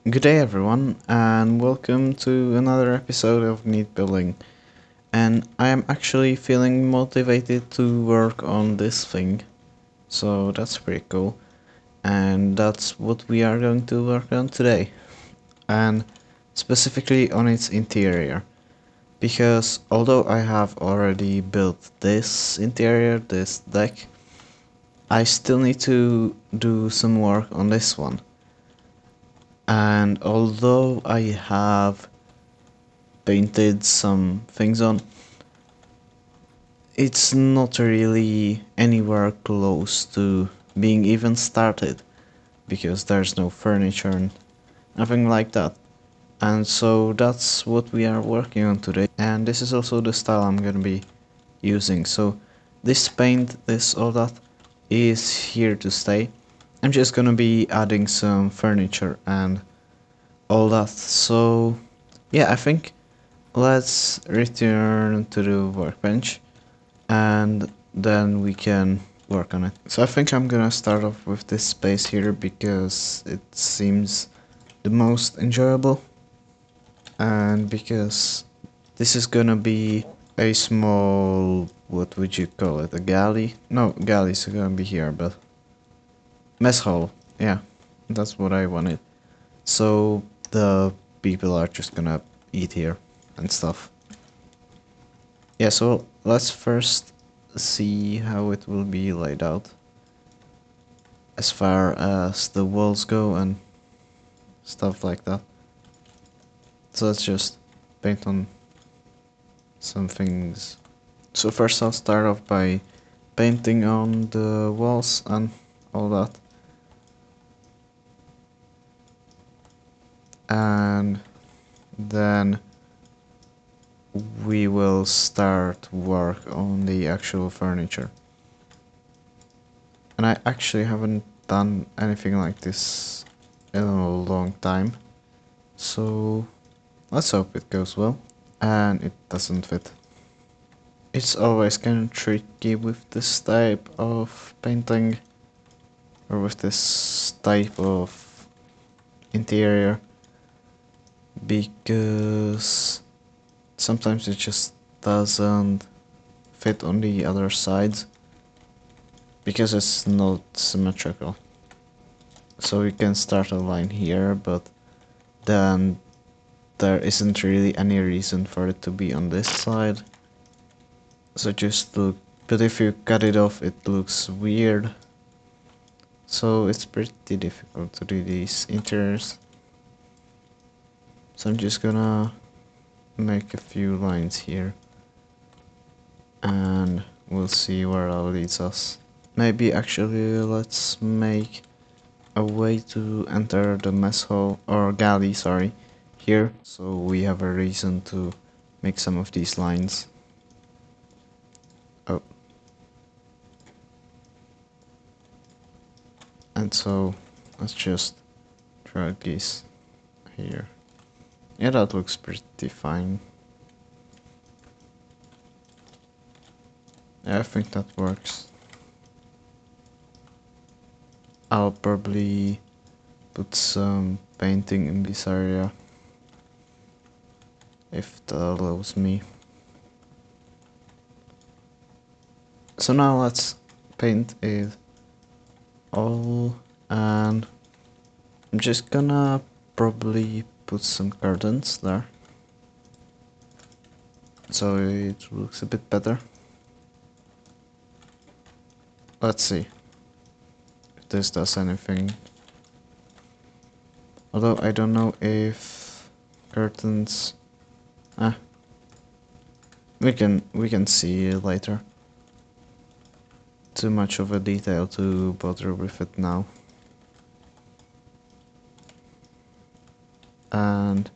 Good day, everyone, and welcome to another episode of Neatbuilding. And I am actually feeling motivated to work on this thing, so that's pretty cool. And that's what we are going to work on today, and specifically on its interior. Because although I have already built this interior, this deck, I still need to do some work on this one. And although I have painted some things on, it's not really anywhere close to being even started because there's no furniture and nothing like that. And so that's what we are working on today, and this is also the style I'm gonna be using. So this paint, this all that is here to stay. I'm just gonna be adding some furniture and all that. So yeah, I think let's return to the workbench and then we can work on it. So I think I'm gonna start off with this space here because it seems the most enjoyable, and because this is gonna be a small, what would you call it, a galley? No, galleys are gonna be here, but mess hall, yeah, that's what I wanted. So the people are just gonna eat here and stuff. Yeah, so let's first see how it will be laid out as far as the walls go and stuff like that. So let's just paint on some things. So first I'll start off by painting on the walls and all that. And then we will start work on the actual furniture. And I actually haven't done anything like this in a long time. So let's hope it goes well. And it doesn't fit. It's always kind of tricky with this type of painting, or with this type of interior, because sometimes it just doesn't fit on the other sides because it's not symmetrical. So we can start a line here, but then there isn't really any reason for it to be on this side. So just look, but if you cut it off, it looks weird. So it's pretty difficult to do these interiors. So I'm just gonna make a few lines here and we'll see where that leads us. Maybe actually let's make a way to enter the mess hall, or galley, sorry, here, so we have a reason to make some of these lines. Oh. And so let's just drag these here. Yeah, that looks pretty fine. Yeah, I think that works. I'll probably put some painting in this area if that allows me. So now let's paint it all, and I'm just gonna probably put some curtains there so it looks a bit better. Let's see if this does anything. Although I don't know if curtains... Ah, we can see later. Too much of a detail to bother with it now. And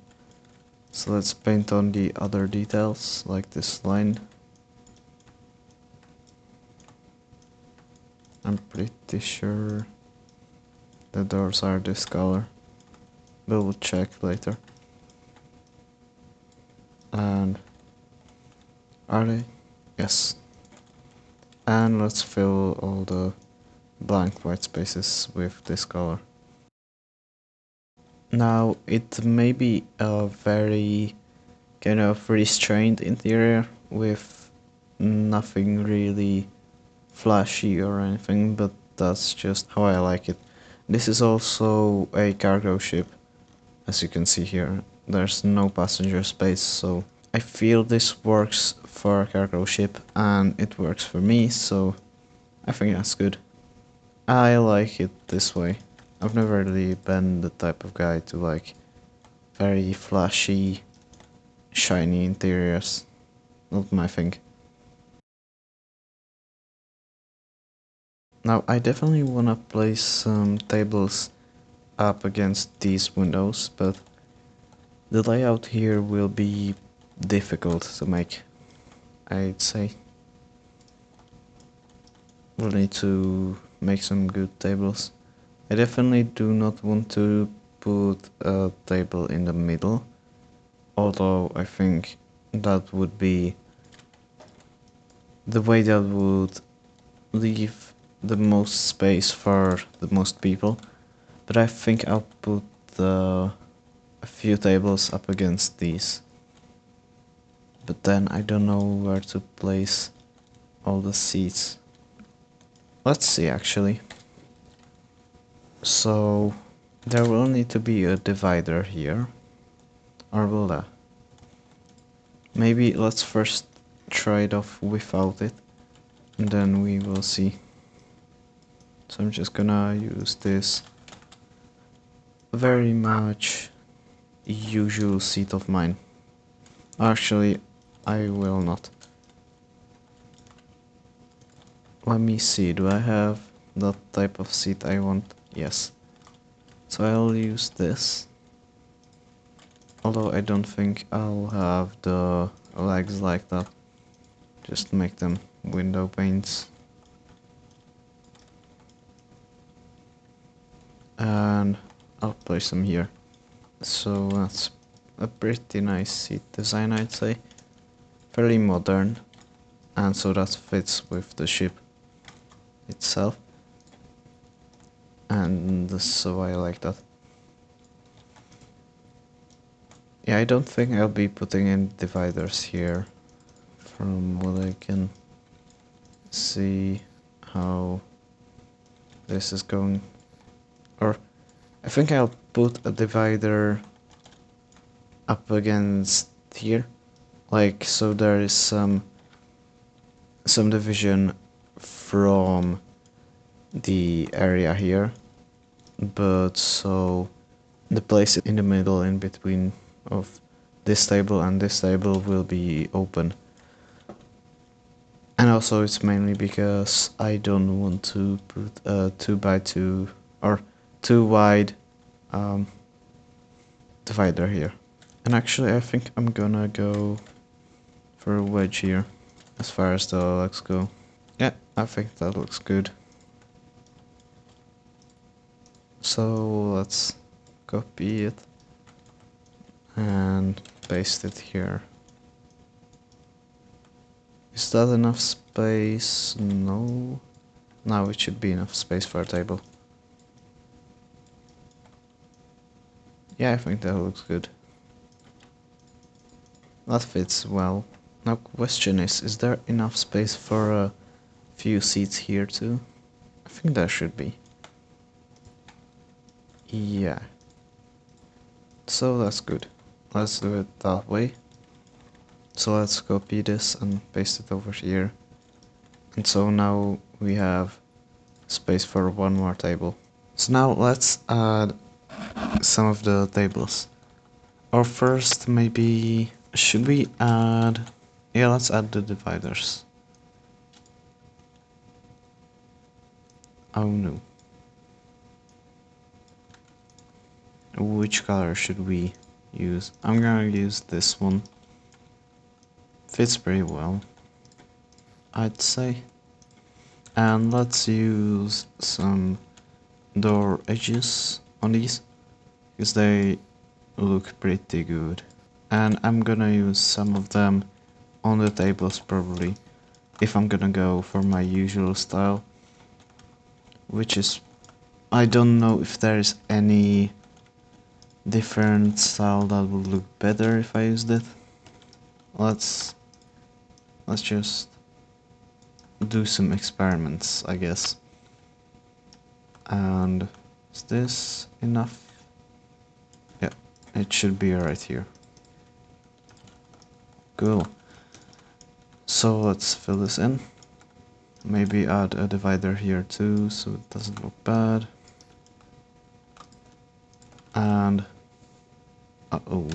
so let's paint on the other details, like this line. I'm pretty sure the doors are this color. We'll check later. And are they? Yes. And let's fill all the blank white spaces with this color. Now, it may be a very kind of restrained interior with nothing really flashy or anything, but that's just how I like it. This is also a cargo ship, as you can see here. There's no passenger space, so I feel this works for a cargo ship and it works for me, so I think that's good. I like it this way. I've never really been the type of guy to like very flashy, shiny interiors. Not my thing. Now I definitely wanna place some tables up against these windows, but the layout here will be difficult to make, I'd say. We'll need to make some good tables. I definitely do not want to put a table in the middle, although I think that would be the way that would leave the most space for the most people. But I think I'll put a few tables up against these. But then I don't know where to place all the seats. Let's see actually. So there will need to be a divider here. Or will there? Maybe let's first try it off without it. And then we will see. So I'm just gonna use this very much usual seat of mine. Actually, I will not. Let me see, do I have that type of seat I want? Yes. So I'll use this. Although I don't think I'll have the legs like that. Just make them window panes. And I'll place them here. So that's a pretty nice seat design, I'd say. Fairly modern. And so that fits with the ship itself. And so I like that. Yeah, I don't think I'll be putting in dividers here. From what I can see how this is going. Or I think I'll put a divider up against here. Like, so there is some division from the area here, but so the place in the middle in between of this table and this table will be open. And also it's mainly because I don't want to put a 2x2 or too wide divider here. And actually I think I'm gonna go for a wedge here as far as the legs go. Yeah, I think that looks good. So let's copy it and paste it here. Is that enough space? No. Now it should be enough space for a table. Yeah, I think that looks good. That fits well. Now question is there enough space for a few seats here too? I think there should be. Yeah. So that's good. Let's do it that way. So let's copy this and paste it over here. And so now we have space for one more table. So now let's add some of the tables. Or first maybe, should we add, yeah, let's add the dividers. Oh no. Which color should we use? I'm gonna use this one. Fits pretty well, I'd say. And let's use some door edges on these, because they look pretty good. And I'm gonna use some of them on the tables probably, if I'm gonna go for my usual style, which is, I don't know if there is any different style that would look better if I used it. Let's just do some experiments, I guess. And is this enough? Yeah, it should be right here. Cool. So let's fill this in. Maybe add a divider here too, so it doesn't look bad. And uh-oh,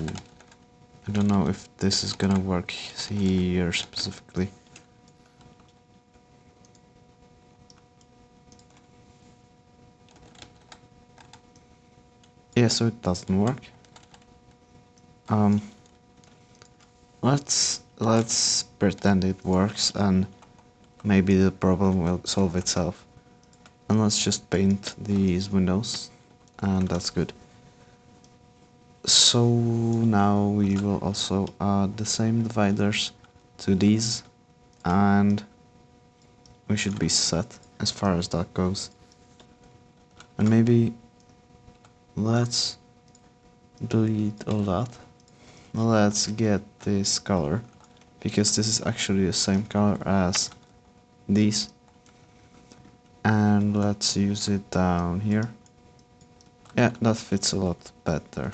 I don't know if this is gonna work here specifically. Yeah, so it doesn't work. Let's pretend it works and maybe the problem will solve itself. And let's just paint these windows, and that's good. So now we will also add the same dividers to these, and we should be set as far as that goes. And maybe let's delete all that. Let's get this color, because this is actually the same color as these. And let's use it down here. Yeah, that fits a lot better.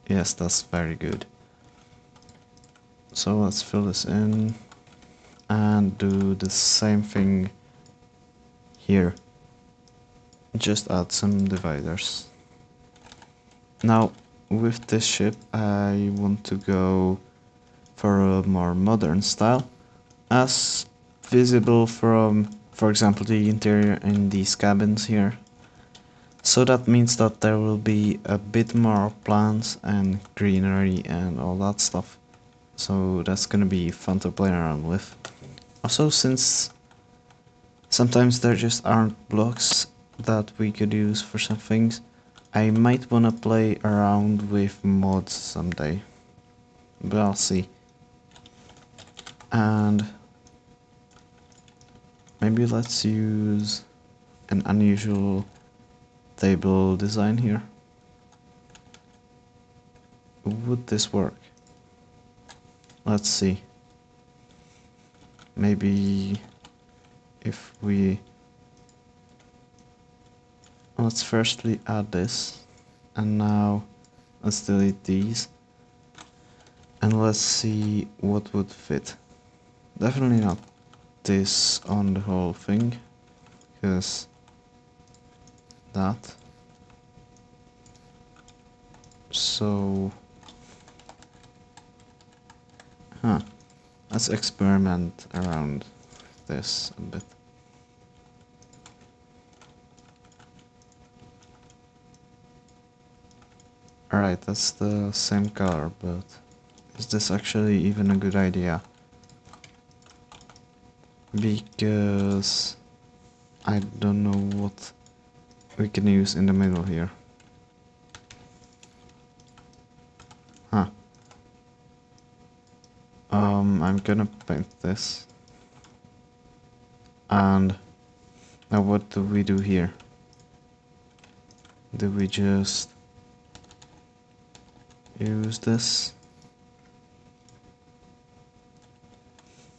Yes, that's very good. So let's fill this in and do the same thing here. Just add some dividers. Now, with this ship, I want to go for a more modern style, as visible from, for example, the interior in these cabins here. So that means that there will be a bit more plants and greenery and all that stuff. So that's gonna be fun to play around with. Also, since sometimes there just aren't blocks that we could use for some things, I might wanna play around with mods someday. But I'll see. And maybe let's use an unusual table design here. Would this work? Let's see. Maybe if we... Let's firstly add this, and now let's delete these, and let's see what would fit. Definitely not this on the whole thing, because that. So, let's experiment around this a bit. Alright, that's the same color, but is this actually even a good idea? Because I don't know what we can use in the middle here. I'm gonna paint this. And now what do we do here? Do we just use this?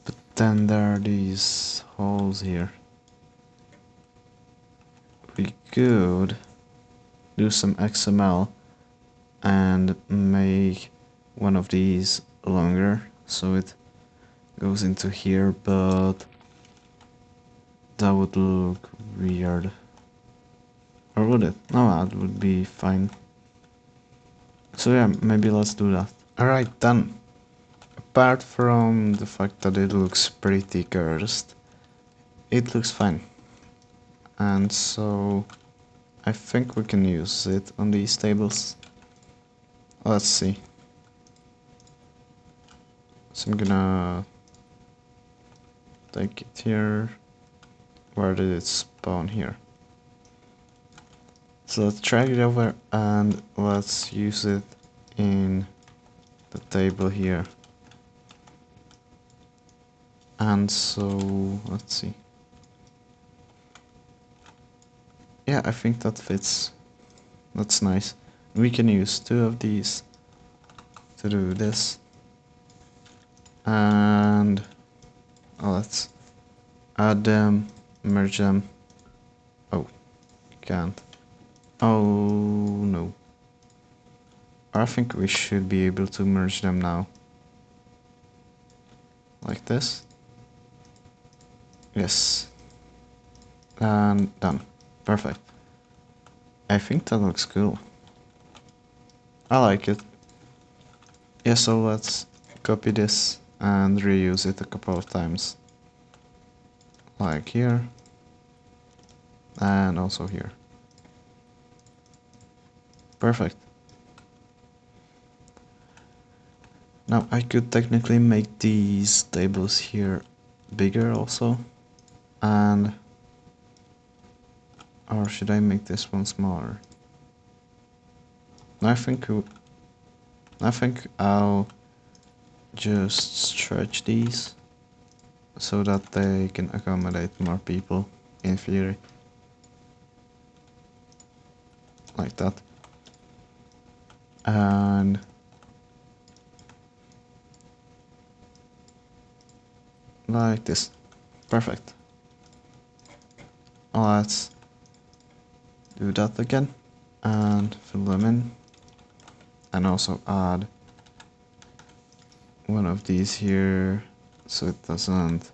But then there are these holes here. We could do some XML and make one of these longer so it goes into here, but that would look weird. Or would it? No, that would be fine. So yeah, maybe let's do that. Alright, done. Apart from the fact that it looks pretty cursed, it looks fine. And so I think we can use it on these tables. Let's see. So I'm gonna take it here. Where did it spawn? Here. So let's drag it over and let's use it in the table here. And so let's see. Yeah, I think that fits. That's nice. we can use two of these to do this. And let's add them, merge them. Oh, can't. Oh no. I think we should be able to merge them now. Like this. Yes. And done. Perfect. I think that looks cool. I like it. Yeah, so let's copy this and reuse it a couple of times. Like here. And also here. Perfect. Now I could technically make these tables here bigger also. And or should I make this one smaller? I think I'll just stretch these so that they can accommodate more people in theory. Like that. And like this. Perfect. Let's do that again and fill them in, and also add one of these here so it doesn't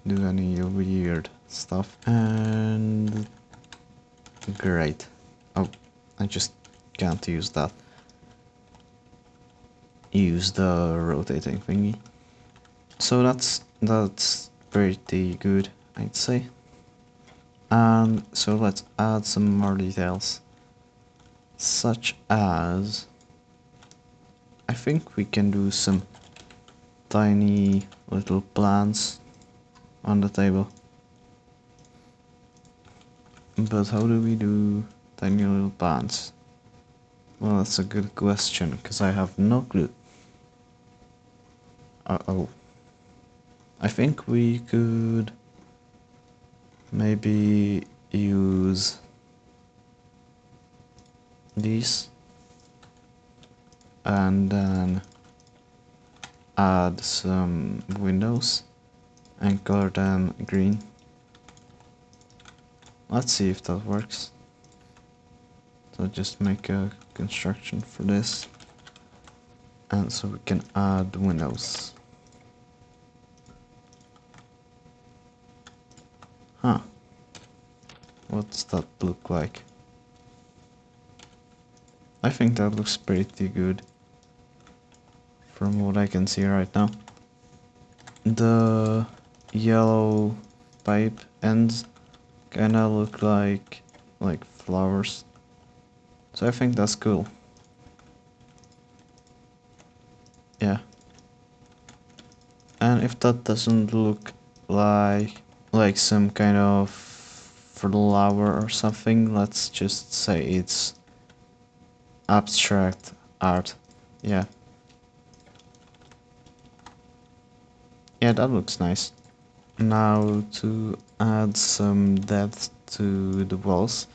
do any weird stuff. And great. Oh, I just can't use that. Use the rotating thingy. So that's pretty good, I'd say. And so let's add some more details, such as I think we can do some tiny little plants on the table. But how do we do tiny little plants? Well, that's a good question, because I have no clue. Uh-oh. I think we could maybe use these and then add some windows and color them green. Let's see if that works. So just make a construction for this, and so we can add windows. Huh. What's that look like? I think that looks pretty good from what I can see right now. The yellow pipe ends kinda look like flowers. So I think that's cool. Yeah. And if that doesn't look like some kind of flower or something, let's just say it's abstract art. Yeah. Yeah, that looks nice. Now to add some depth to the walls,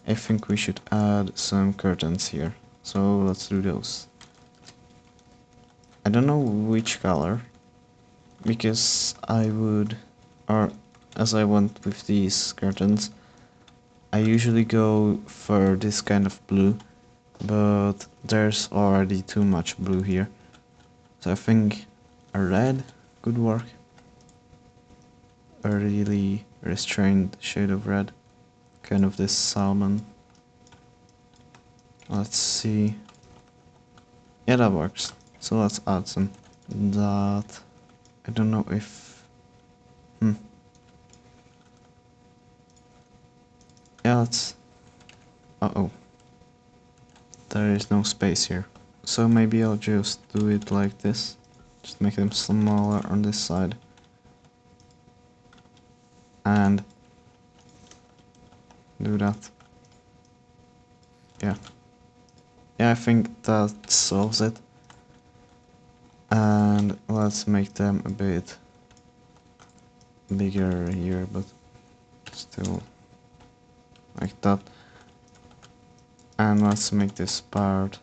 I think we should add some curtains here. So let's do those. I don't know which color, because I would, or as I went with these curtains, I usually go for this kind of blue, but there's already too much blue here. So I think a red could work. A really restrained shade of red, kind of this salmon. Let's see. Yeah, that works. So let's add some. That I don't know if yeah, let's uh-oh. There is no space here. So maybe I'll just do it like this. Just make them smaller on this side. And do that. Yeah. Yeah, I think that solves it. And let's make them a bit bigger here, but still like that. And let's make this part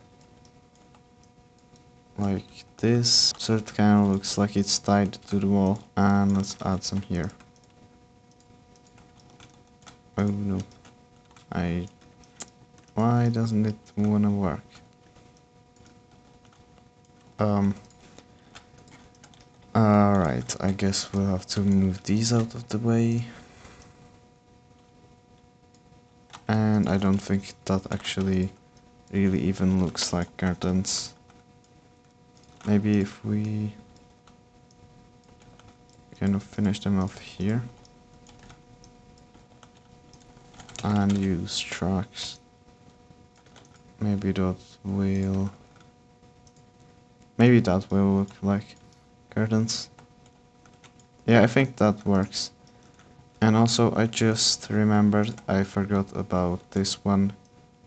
like this, so it kind of looks like it's tied to the wall. And let's add some here. Oh no, why doesn't it wanna work? Alright, I guess we'll have to move these out of the way. And I don't think that actually really even looks like curtains. Maybe if we kind of finish them off here and use tracks, maybe that will look like curtains. Yeah, I think that works. And also I just remembered I forgot about this one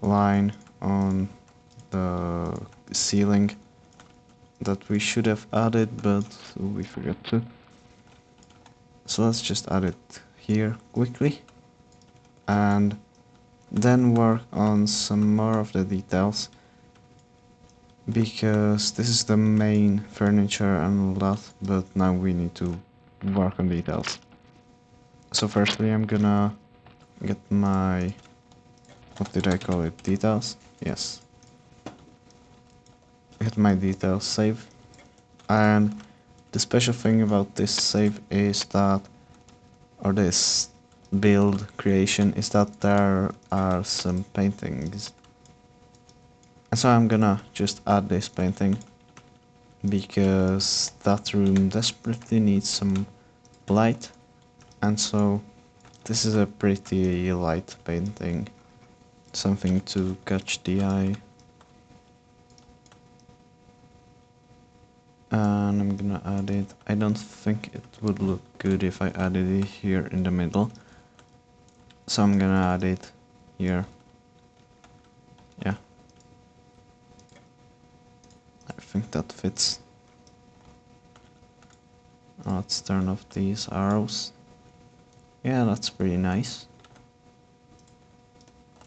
line on the ceiling that we should have added, but we forgot to. So let's just add it here quickly and then work on some more of the details, because this is the main furniture and all that, but now we need to work on details. So firstly I'm gonna get my, what did I call it, details? Yes. Get my details save. And the special thing about this save is that, or this build creation, is that there are some paintings. And so I'm gonna just add this painting because that room desperately needs some light. And so this is a pretty light painting, something to catch the eye. And I'm gonna add it. I don't think it would look good if I added it here in the middle, so I'm gonna add it here. Yeah, I think that fits. Let's turn off these arrows. Yeah, that's pretty nice.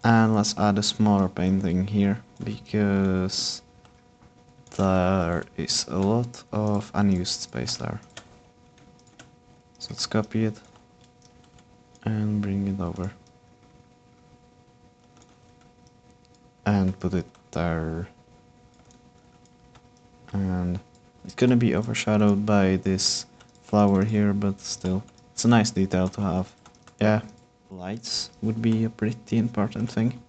And let's add a smaller painting here, because there is a lot of unused space there. So let's copy it and bring it over and put it there. And it's gonna be overshadowed by this flower here, but still, it's a nice detail to have. Yeah, lights would be a pretty important thing.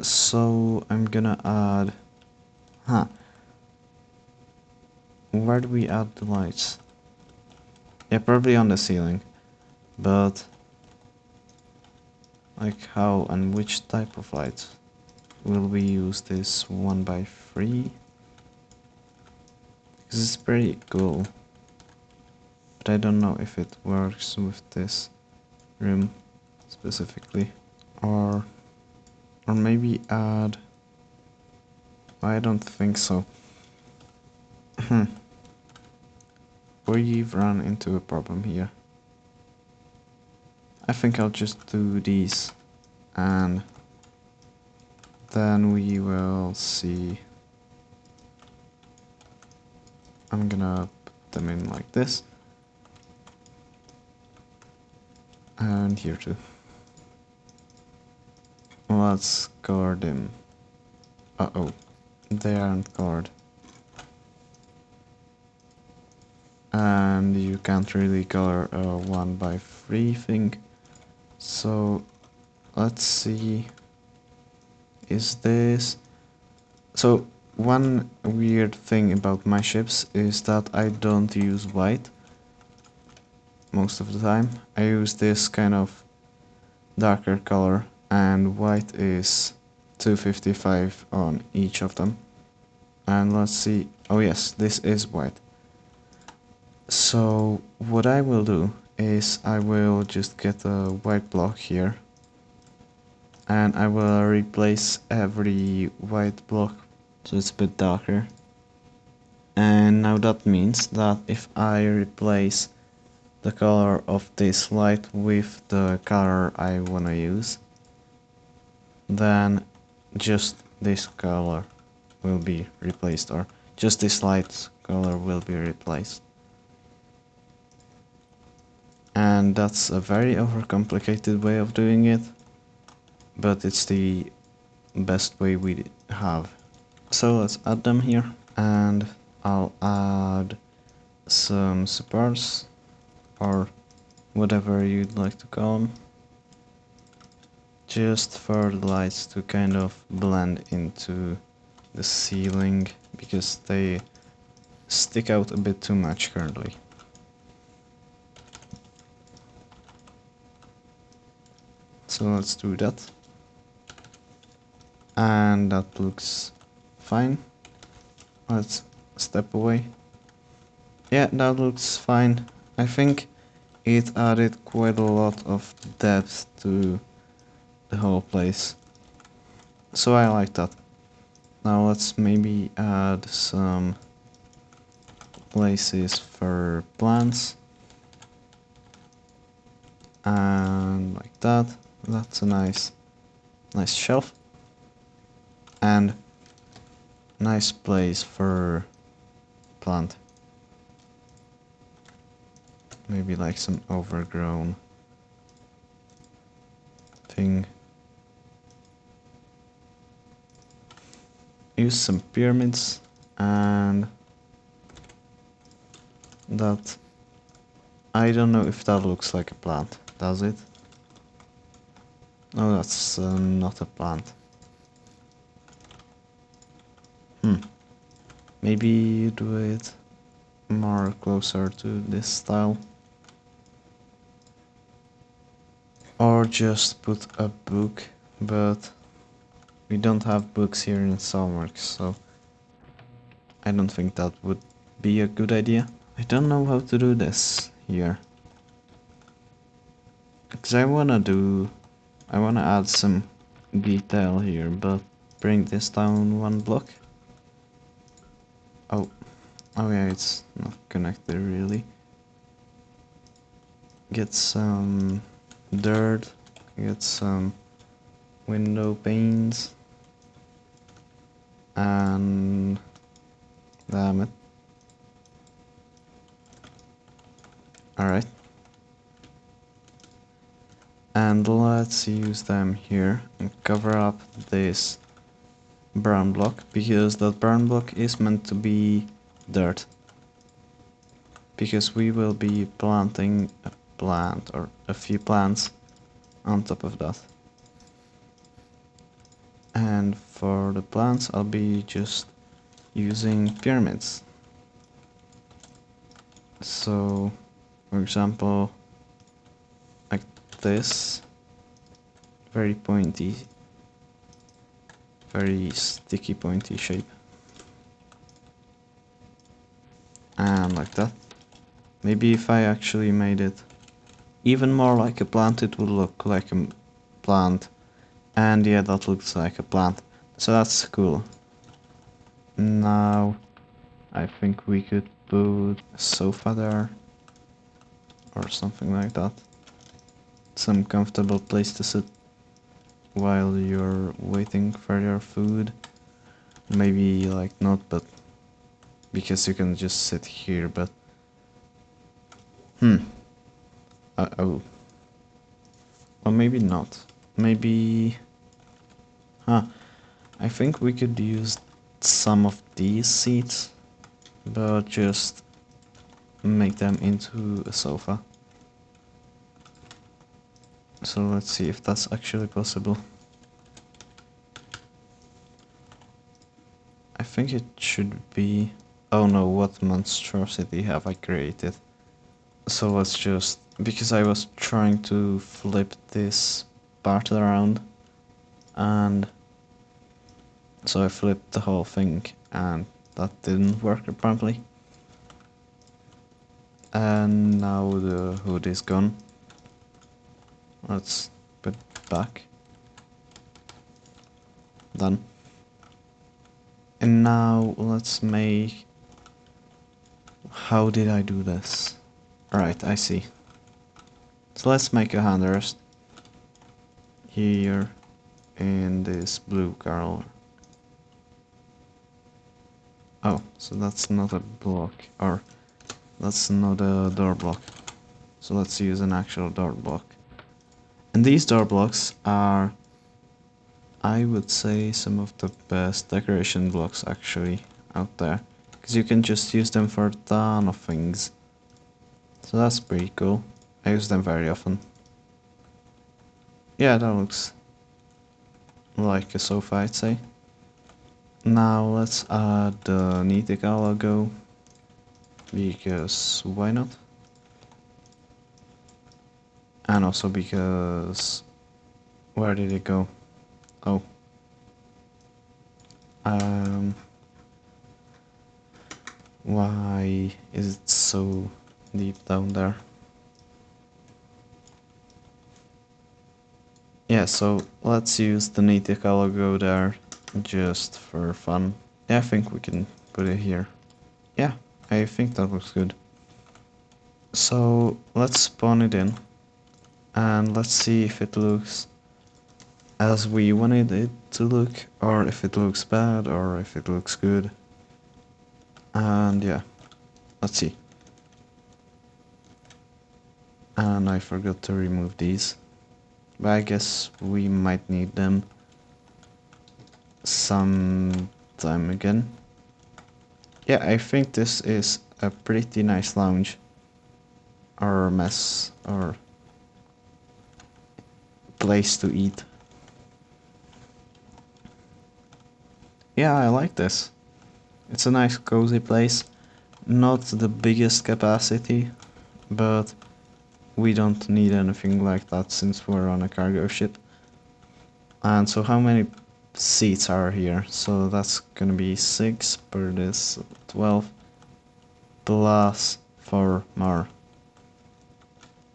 So I'm gonna add, where do we add the lights? Yeah, probably on the ceiling, but like how and which type of lights? Will we use this 1x3? Because it's pretty cool, but I don't know if it works with this room specifically. Or maybe add, I don't think so. We've run into a problem here. I think I'll just do these and then we will see. I'm gonna put them in like this. And here too. Let's color them. Uh-oh, they aren't colored. And you can't really color a 1x3 thing. So let's see. Is this... So one weird thing about my ships is that I don't use white most of the time. I use this kind of darker color, and white is 255 on each of them. And let's see. Oh yes, this is white. So what I will do is I will just get a white block here, and I will replace every white block so it's a bit darker. And now that means that if I replace the color of this light with the color I wanna use, then just this color will be replaced, or just this light color will be replaced. And that's a very overcomplicated way of doing it, but it's the best way we have. So let's add them here, and I'll add some supports, or whatever you'd like to call them, just for the lights to kind of blend into the ceiling, because they stick out a bit too much currently. So let's do that. And that looks fine. Let's step away. Yeah, that looks fine. I think it added quite a lot of depth to the whole place. So I like that. Now let's maybe add some places for plants. And like that. That's a nice shelf. And nice place for plant. Maybe like some overgrown thing. Use some pyramids, and that, I don't know if that looks like a plant, does it? No, that's not a plant. Maybe you do it more closer to this style. Or just put a book, but we don't have books here in Salmark, so I don't think that would be a good idea. I don't know how to do this here. Because I wanna add some detail here, but bring this down one block. Oh yeah, it's not connected really. Get some dirt, get some window panes, and damn it. Alright. And let's use them here and cover up this brown block, because that brown block is meant to be dirt. Because we will be planting a plant or a few plants on top of that. And for the plants I'll be just using pyramids. So for example, like this, very pointy, very sticky pointy shape. And like that. Maybe if I actually made it even more like a plant, it would look like a plant. And yeah, that looks like a plant. So that's cool. Now I think we could put a sofa there, or something like that. Some comfortable place to sit while you're waiting for your food. Maybe like not, but because you can just sit here, but oh, or maybe not. Maybe, I think we could use some of these seats, but just make them into a sofa. So let's see if that's actually possible. I think it should be... Oh no, what monstrosity have I created? So let's just... Because I was trying to flip this part around, and so I flipped the whole thing, and that didn't work apparently. And now the hood is gone. Let's put it back. Done. And now let's make... How did I do this? Right, I see. So let's make a hand rest. Here in this blue color. Oh, so that's not a block, or that's not a door block. So let's use an actual door block. And these door blocks are, I would say, some of the best decoration blocks actually out there. Because you can just use them for a ton of things. So that's pretty cool. I use them very often. Yeah, that looks like a sofa, I'd say. Now let's add the Neatbuilding logo. Because why not? And also because... where did it go? Oh. Why is it so deep down there? Yeah, so let's use the Neatbuilding logo there just for fun. Yeah, I think we can put it here. Yeah, I think that looks good. So let's spawn it in and let's see if it looks as we wanted it to look, or if it looks bad, or if it looks good. And yeah, let's see. And I forgot to remove these, but I guess we might need them sometime again. Yeah, I think this is a pretty nice lounge, or mess, or place to eat. Yeah, I like this. It's a nice cozy place. Not the biggest capacity, but we don't need anything like that since we're on a cargo ship. And so how many seats are here? So that's gonna be 6 per this, 12 plus 4 more.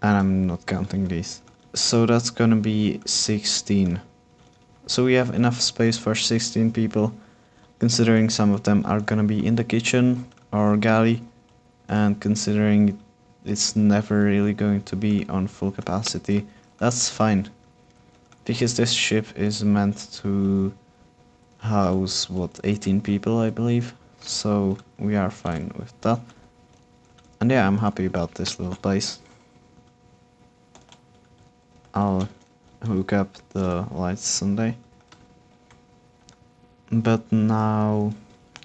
And I'm not counting these. So that's gonna be 16. So we have enough space for 16 people, considering some of them are gonna be in the kitchen or galley, and considering it's never really going to be on full capacity, that's fine. Because this ship is meant to house, what, 18 people, I believe? So we are fine with that. And yeah, I'm happy about this little place. I'll hook up the lights someday. But now,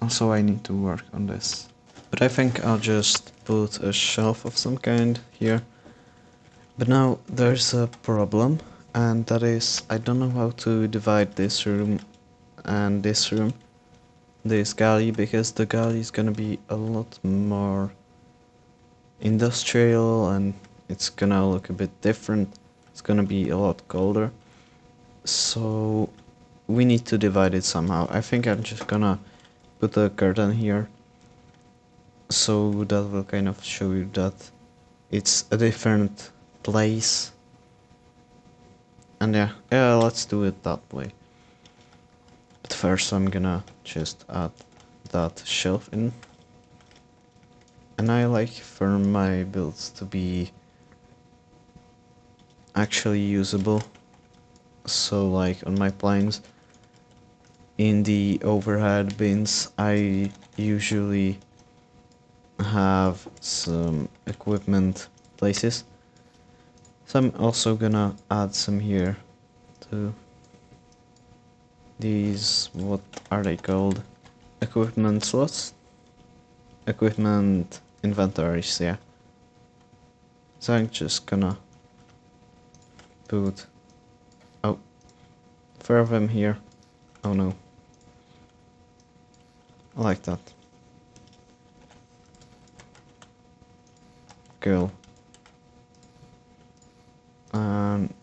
also I need to work on this. But I think I'll just put a shelf of some kind here. But now there's a problem, and that is I don't know how to divide this room and this galley, because the galley is gonna be a lot more industrial and it's gonna look a bit different. It's gonna be a lot colder. So we need to divide it somehow. I think I'm just gonna put a curtain here, so that will kind of show you that it's a different place. And yeah, let's do it that way. But first I'm gonna just add that shelf in. And I like for my builds to be actually usable. So like on my planes, in the overhead bins, I usually have some equipment places. So I'm also gonna add some here to these, what are they called? Equipment slots? Equipment inventories, yeah. So I'm just gonna put, oh, 4 of them here. Oh no. I like that. Cool. And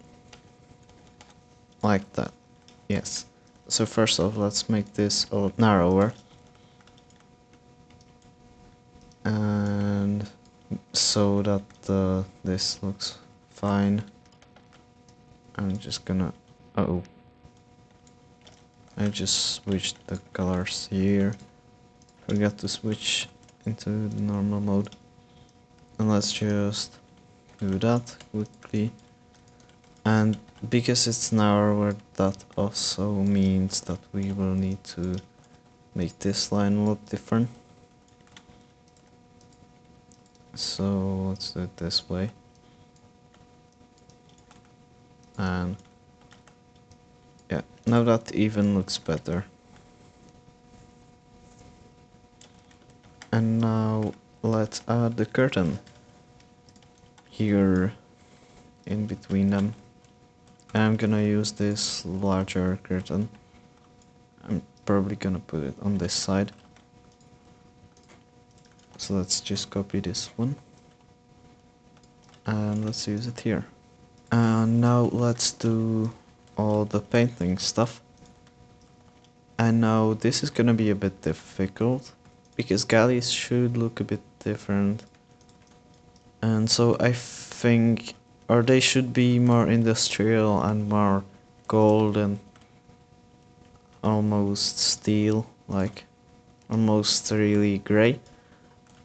like that. Yes. So first off, let's make this a lot narrower. And so that this looks fine. I'm just gonna, uh-oh. I just switched the colors here. Forgot to switch into the normal mode. And let's just do that quickly. And because it's narrower, that also means that we will need to make this line look different. So let's do it this way. And yeah, now that even looks better. And now let's add the curtain here in between them. And I'm gonna use this larger curtain. I'm probably gonna put it on this side. So let's just copy this one. And let's use it here. And now let's do all the painting stuff. And now this is gonna be a bit difficult because galleys should look a bit different. And so I think, or they should be more industrial and more gold and almost steel, like almost really gray.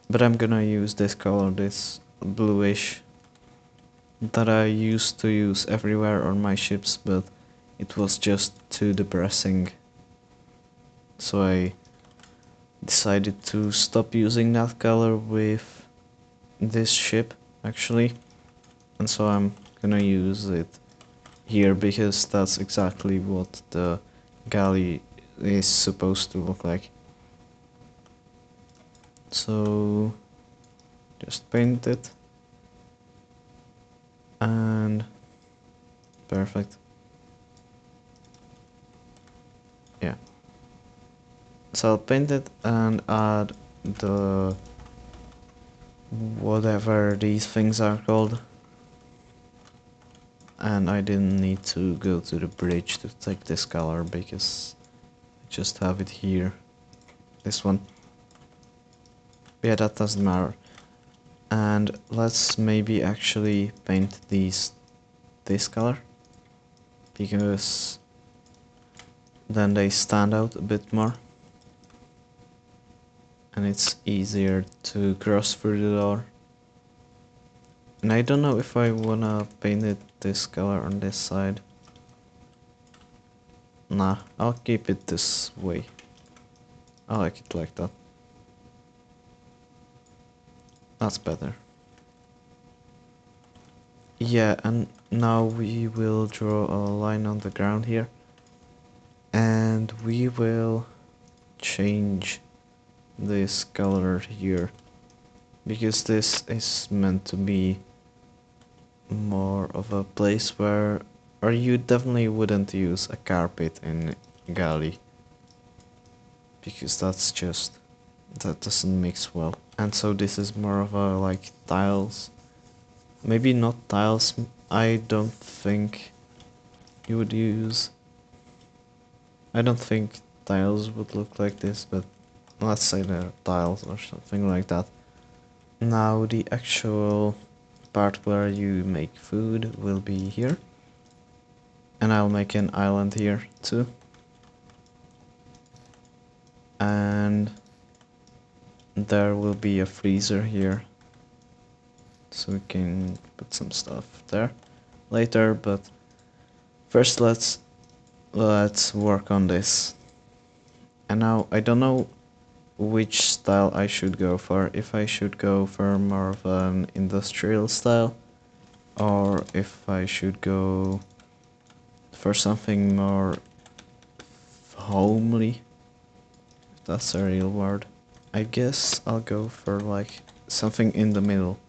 But I'm gonna use this color, this bluish, that I used to use everywhere on my ships, but it was just too depressing. So I decided to stop using that color with this ship, actually. And so I'm gonna use it here because that's exactly what the galley is supposed to look like. So just paint it. And perfect. Yeah. So I'll paint it and add the whatever these things are called. And I didn't need to go to the bridge to take this color because I just have it here. This one. Yeah, that doesn't matter. And let's maybe actually paint these this color because then they stand out a bit more. And it's easier to cross through the door. And I don't know if I wanna paint it this color on this side. Nah, I'll keep it this way. I like it like that. That's better. Yeah, and now we will draw a line on the ground here. And we will change this color here. Because this is meant to be more of a place where, or you definitely wouldn't use a carpet in Galley because that's just, that doesn't mix well. And so this is more of a like tiles, maybe not tiles. I don't think you would use, I don't think tiles would look like this, but let's say they're tiles or something like that. Now the actual part where you make food will be here. And I'll make an island here too. And there will be a freezer here. So we can put some stuff there later, but first let's work on this. And now I don't know which style I should go for. If I should go for more of an industrial style or if I should go for something more homely, if that's a real word. I guess I'll go for like something in the middle.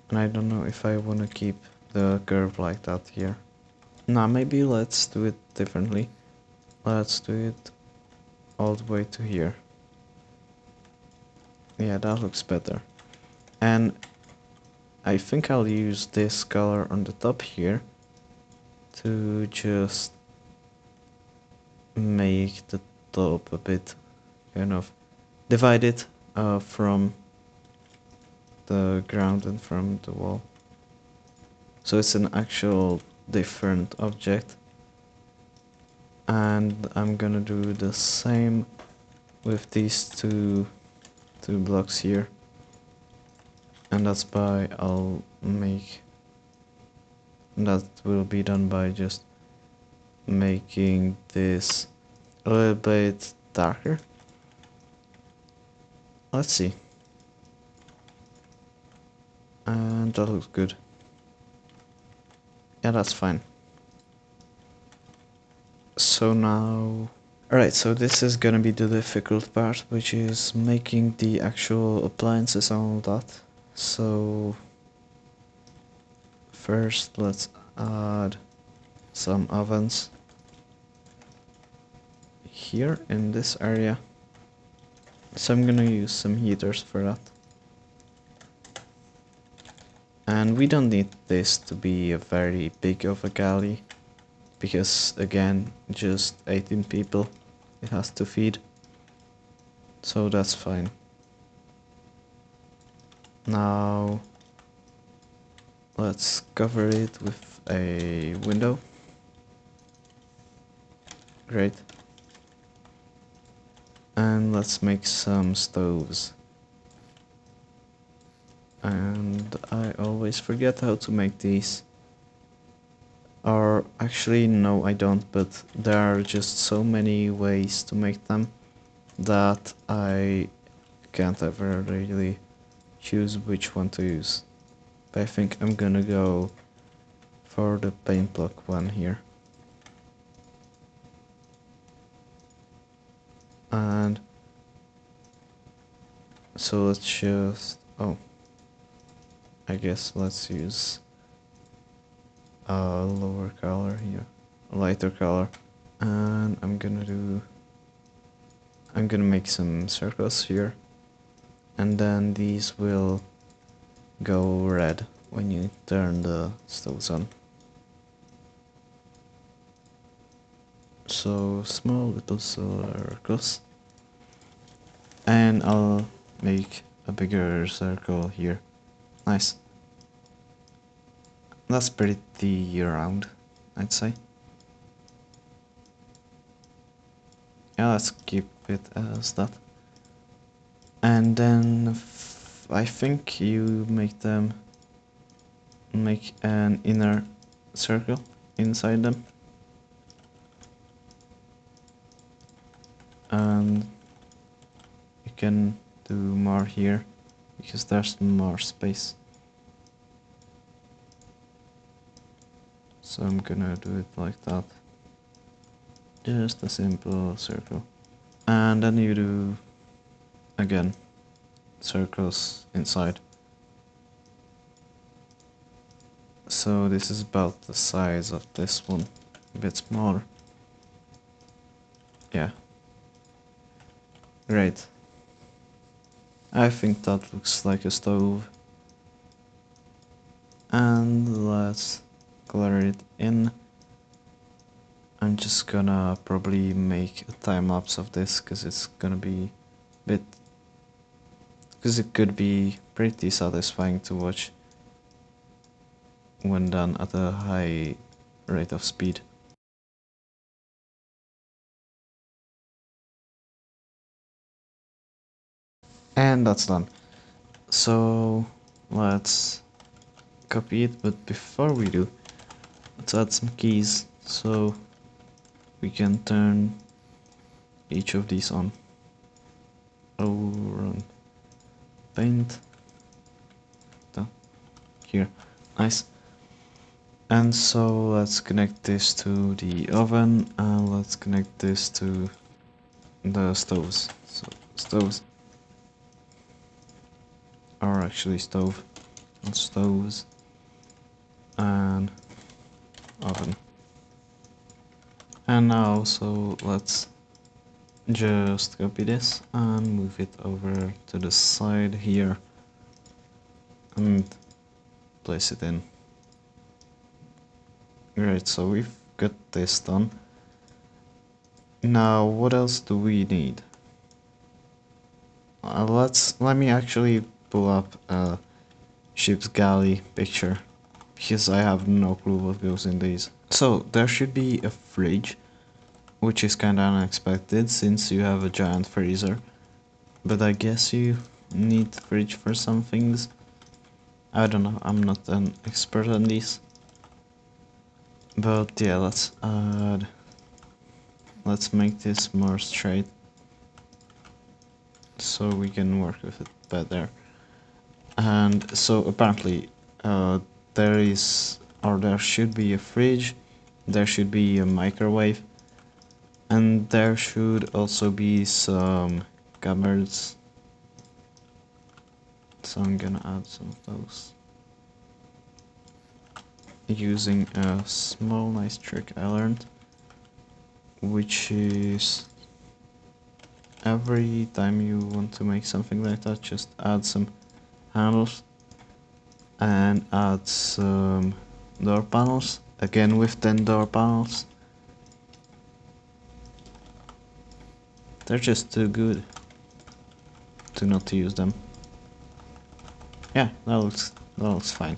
And I don't know if I want to keep the curve like that here. Nah, maybe let's do it differently. Let's do it all the way to here. Yeah, that looks better. And I think I'll use this color on the top here to just make the top a bit kind of divided from the ground and from the wall. So it's an actual different object. And I'm gonna do the same with these two blocks here. And that's why I'll make that will be done by just making this a little bit darker. Let's see. And that looks good. Yeah, that's fine. So now... Alright, so this is gonna be the difficult part, which is making the actual appliances and all that. So... first, let's add some ovens here in this area. So I'm gonna use some heaters for that. And we don't need this to be a very big of a galley, because again, just 18 people it has to feed. So that's fine. Now let's cover it with a window. Great. And let's make some stoves. And I always forget how to make these. Or actually no, I don't, but there are just so many ways to make them that I can't ever really choose which one to use. But I think I'm gonna go for the paint block one here. And so let's just... oh, I guess let's use a lower color here, a lighter color. And I'm gonna make some circles here, and then these will go red when you turn the stoves on. So small little circles, and I'll make a bigger circle here. Nice. That's pretty round, I'd say. Yeah, let's keep it as that. And then I think you make an inner circle inside them. And you can do more here because there's more space. So I'm gonna do it like that. Just a simple circle. And then you do again circles inside. So this is about the size of this one, a bit smaller. Yeah. Great. I think that looks like a stove. And let's color it in. I'm just gonna probably make a time lapse of this because it's gonna be a bit... because it could be pretty satisfying to watch when done at a high rate of speed. And that's done. So let's copy it, but before we do, let's add some keys so we can turn each of these on. Oh, run. Paint. Done. Here. Nice. And so let's connect this to the oven, and let's connect this to the stoves. So stoves are actually stove, not stoves, and oven. And now, so let's just copy this and move it over to the side here and place it in. Great, so we've got this done. Now, what else do we need? Let me actually pull up a ship's galley picture, because I have no clue what goes in these. So there should be a fridge, which is kinda unexpected since you have a giant freezer, but I guess you need fridge for some things. I don't know, I'm not an expert on these. But yeah, let's make this more straight so we can work with it better. And so apparently there is, or there should be a fridge, there should be a microwave, and there should also be some cupboards. So I'm gonna add some of those using a small nice trick I learned, which is every time you want to make something like that, just add some handles and add some door panels, again with 10 door panels. They're just too good to not use them. Yeah, that looks fine.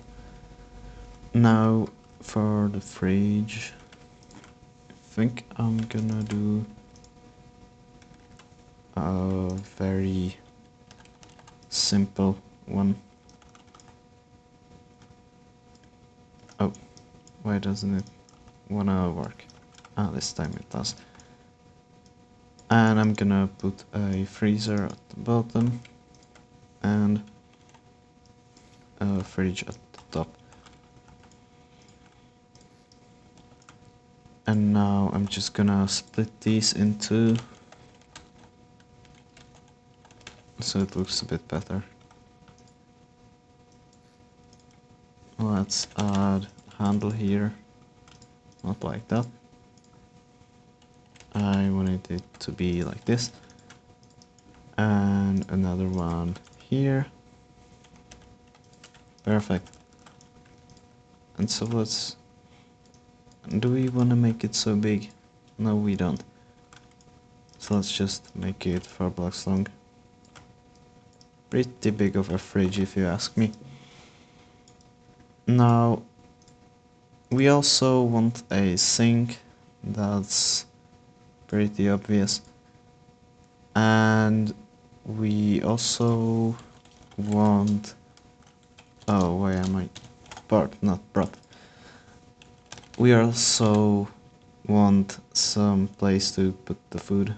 Now for the fridge, I think I'm gonna do a very simple one. Oh, why doesn't it wanna work? Ah, this time it does. And I'm gonna put a freezer at the bottom and a fridge at the top. And now I'm just gonna split these in two so it looks a bit better. Let's add a handle here, not like that. I wanted it to be like this. And another one here. Perfect. And so do we want to make it so big? No, we don't. So let's just make it 4 blocks long. Pretty big of a fridge if you ask me. Now, we also want a sink. That's pretty obvious. And we also want... Oh, why am I... Part, not prop. We also want some place to put the food.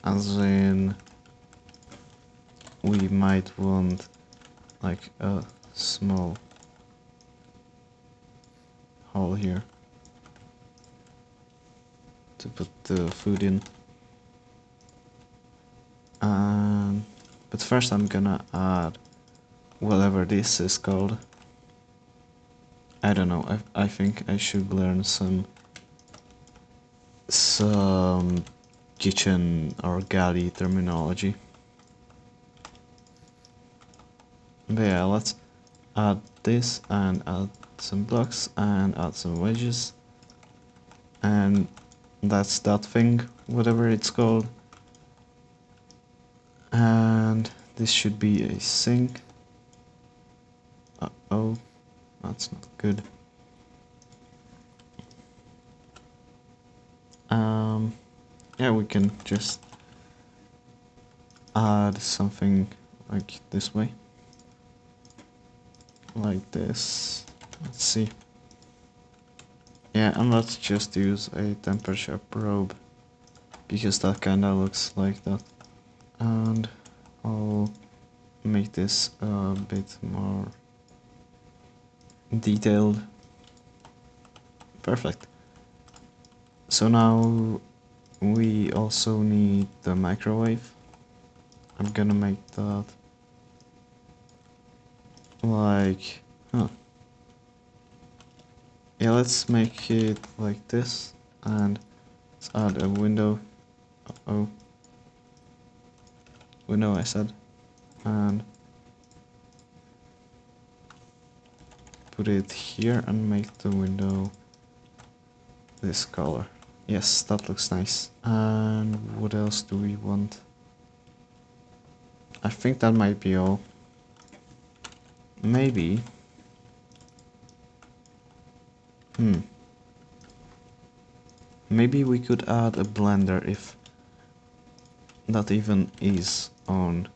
As in... We might want like a small hole here to put the food in. But first I'm gonna add whatever this is called. I don't know, I think I should learn some kitchen or galley terminology. But yeah, let's add this and add some blocks and add some wedges. And that's that thing, whatever it's called. And this should be a sink. Uh-oh, that's not good. Yeah, we can just add something like this way. Like this. Let's see. Yeah, and let's just use a temperature probe, because that kinda looks like that. And I'll make this a bit more detailed. Perfect. So now we also need the microwave. I'm gonna make that like... Yeah, let's make it like this, and let's add a window. Uh-oh. Window, I said. And put it here and make the window this color. Yes, that looks nice. And what else do we want? I think that might be all. Maybe. Maybe we could add a blender if that even is on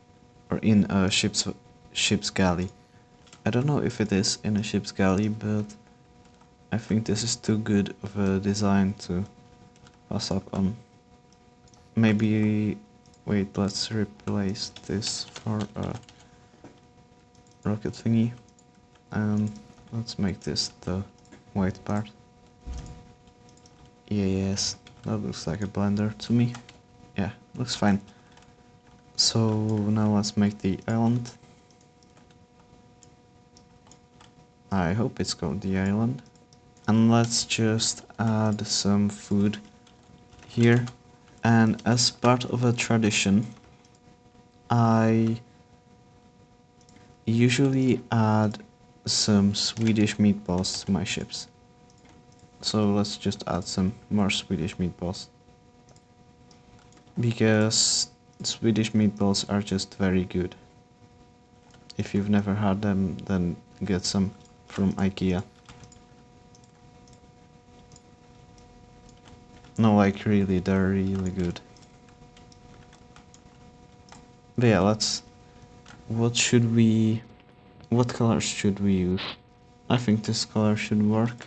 or in a ship's galley. I don't know if it is in a ship's galley, but I think this is too good of a design to pass up on. Maybe... wait, let's replace this for a rocket thingy. And let's make this the white part. Yeah, yes, that looks like a blender to me. Yeah, looks fine. So now let's make the island. I hope it's called the island. And let's just add some food here. And as part of a tradition, I usually add some Swedish meatballs to my ships. So let's just add some more Swedish meatballs. Because Swedish meatballs are just very good. If you've never had them, then get some from IKEA. No, like really, they're really good. But yeah, let's... what colors should we use? I think this color should work.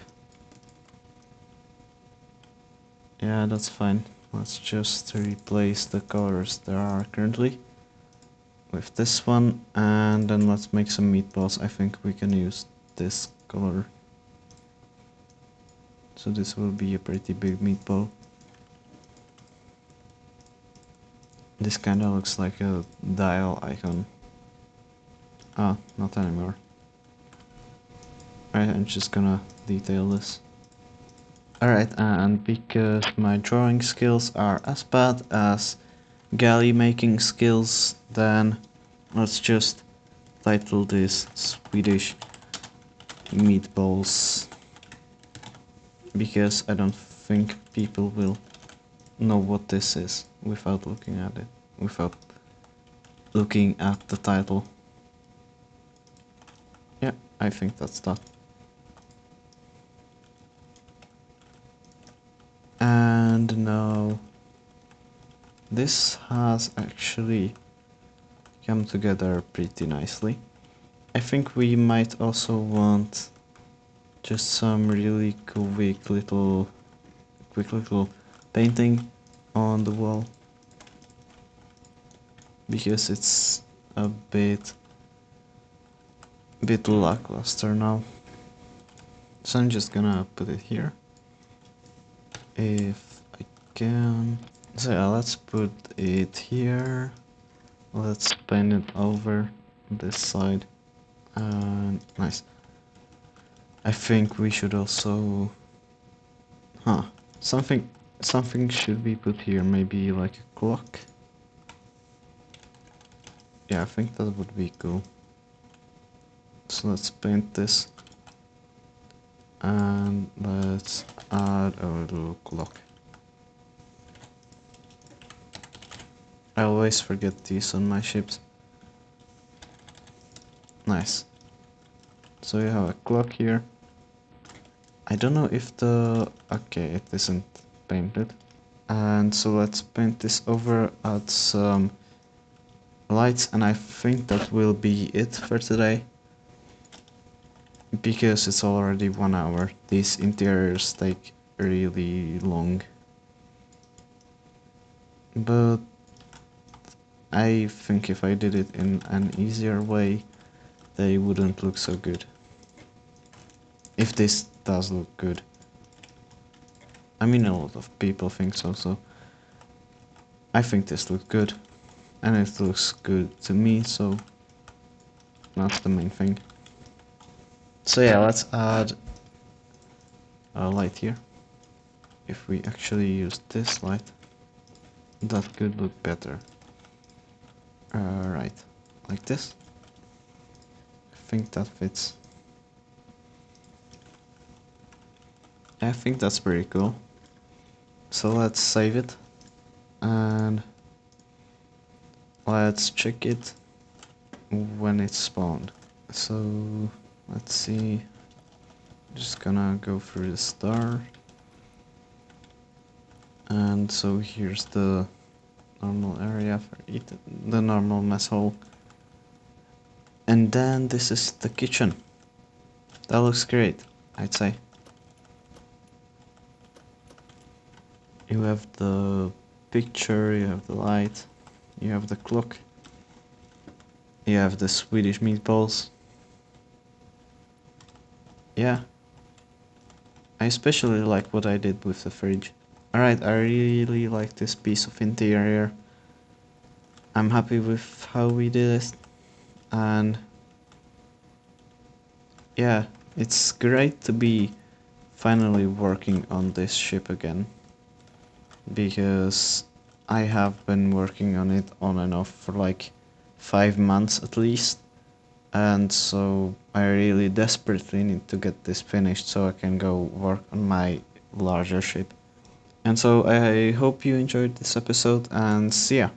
Yeah, that's fine. Let's just replace the colors there are currently with this one, and then let's make some meatballs. I think we can use this color. So this will be a pretty big meatball. This kinda looks like a dial icon. Ah, not anymore. Alright, I'm just gonna detail this. Alright, and because my drawing skills are as bad as galley making skills, then let's just title this Swedish meatballs, because I don't think people will know what this is without looking at it, without looking at the title. Yeah, I think that's that. And now this has actually come together pretty nicely. I think we might also want just some really quick little painting on the wall, because it's a bit lackluster now. So I'm just gonna put it here if I can. So yeah, let's put it here. Let's paint it over this side. And nice. I think we should also... something should be put here, maybe like a clock. Yeah, I think that would be cool. So let's paint this. And let's add a little clock. I always forget these on my ships. Nice. So you have a clock here. I don't know if the... okay, it isn't painted. And so let's paint this over, add some lights, and I think that will be it for today. Because it's already 1 hour. These interiors take really long. But I think if I did it in an easier way, they wouldn't look so good. If this does look good. I mean, a lot of people think so, so I think this looks good. And it looks good to me, so that's the main thing. So yeah, let's add a light here. If we actually use this light, that could look better. Right, like this. I think that fits. I think that's pretty cool. So let's save it. And let's check it when it's spawned. So let's see. Just gonna go through the star. And so here's the normal area for the normal mess hall. And then this is the kitchen. That looks great, I'd say. You have the picture, you have the light, you have the clock, you have the Swedish meatballs. Yeah, I especially like what I did with the fridge. Alright, I really like this piece of interior. I'm happy with how we did it, and yeah, it's great to be finally working on this ship again, because I have been working on it on and off for like 5 months at least, and so I really desperately need to get this finished so I can go work on my larger ship. And so I hope you enjoyed this episode, and see ya!